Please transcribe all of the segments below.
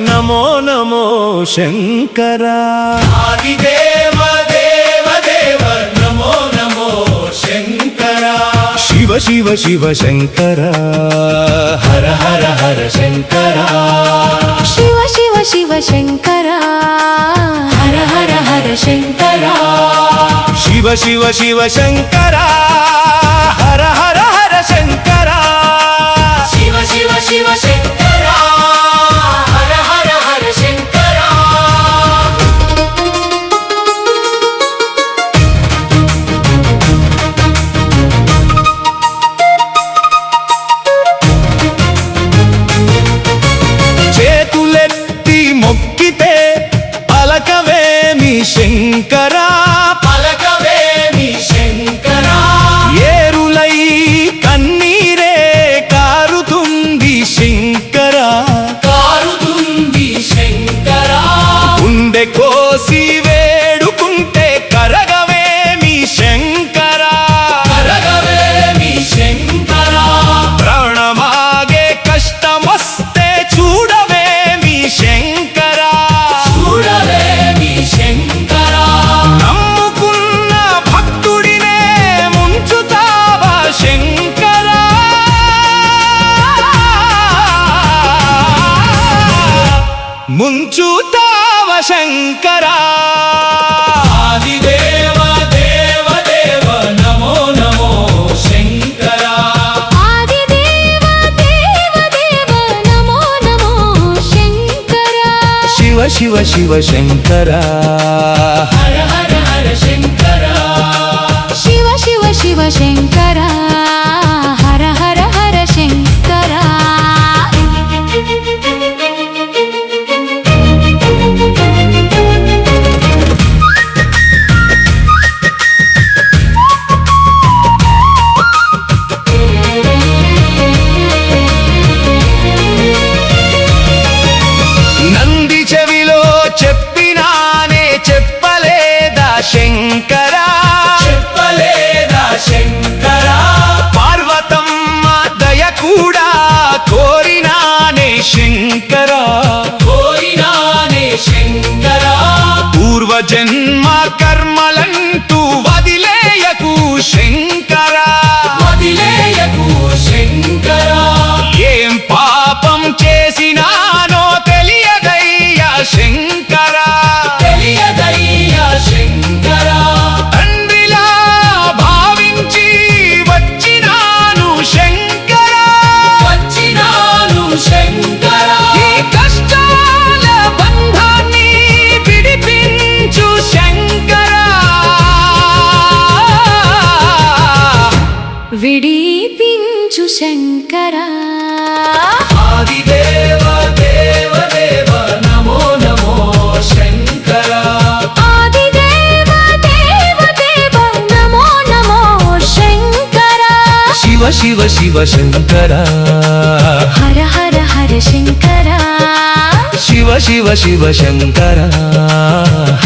నమో నమో శంకర ఆదిదేవ దేవ దేవ నమో నమో శంకర శివ శివ శివ శంకర హర హర హర శంకర శివ శివ శివ శంకర హర హర హర శంకర శివ శివ శివ శంకర హర హర హర శంకర శివ శివ శివ శంకర హర హర హర శంకర చేతులెత్తి మొక్కితే పలకవేమి శంకర పలకవేమి శంకర ఏరులై కన్నీరే కారుతుంది శంకర కారుతుంది శంకర గుండె కోసి వేడుకుంటే కరగవేమి శంకర కరగవేమి శంకర ప్రాణమాగే కష్టమొస్తే చూడవేమి శంకర చూడవేమి శంకర నమ్ముకున్న భక్తుడినే ముంచుతావా శంకర ముంచుతావా శంకర ఆదిదేవ దేవ దేవ నమో నమో శంకర ఆదిదేవ దేవ దేవ నమో నమో శంకర శివ శివ శివ శంకర హర హర హర శంకర శివ శివ శివ శంకర హర హర హర శంకర నంది చెవిలో చెప్పినానే చెప్పలేదా శంకర చెప్పలేదా శంకర పార్వతమ్మ దయ కూడా కోరినానే శంకర కోరినానే శంకర పూర్వజన్మ కర్మలంటూ వదిలేయకు శంకర వదిలేయకు శంకర ఏం పాపం చేసినానో తెలియదయ్యా శంకర తెలియదయ్యా శంకర తండ్రిలా భావించి వచ్చినాను శంకర వచ్చినాను శంకర ఈ కష్టాల బంధాన్ని విడిపించు శంకర విడిపించు శంకర ఆదిదేవ దేవ దేవ నమో నమో శంకర ఆదిదేవ దేవ దేవ నమో నమో శంకర శివ శివ శివ శంకర హర హర హర శంకర శివ శివ శివ శంకర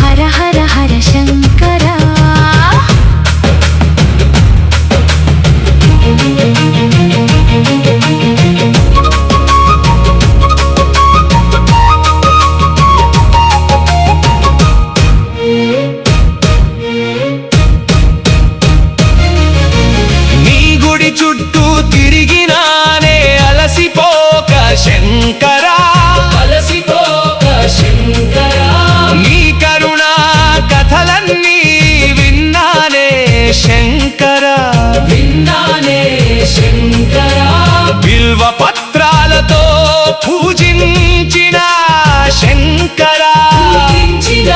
హర హర హర శంకర నీ గుడి చుట్టూ తిరిగినానే అలసిపోక శంకర అలసిపోక శంకర నీ కరుణా కథలన్నీ విన్నానే శంకర విన్నానే శంకర బిల్వ పత్రాలతో పూజించిన శంకర పూజించిన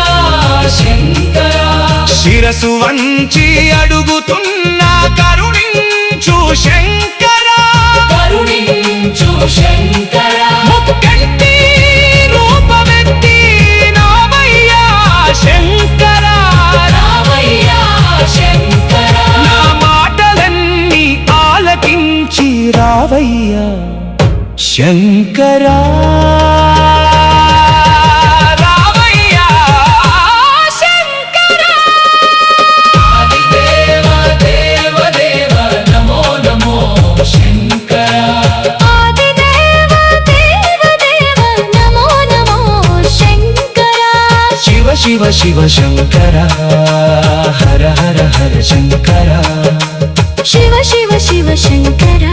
శంకర శిరసు వంచి అడుగుతున్నా కరుణించు శంకర కరుణించు శంకర ముక్కంటి రూపమెత్తి నామయ్య శంకర రామయ్య శంకర ఆదిదేవ దేవ దేవ నమో నమో శంకర ఆదిదేవ దేవ దేవ నమో నమో శంకర శివ శివ శివ శంకర హర హర హర శంకర శివ శివ శివ శంకర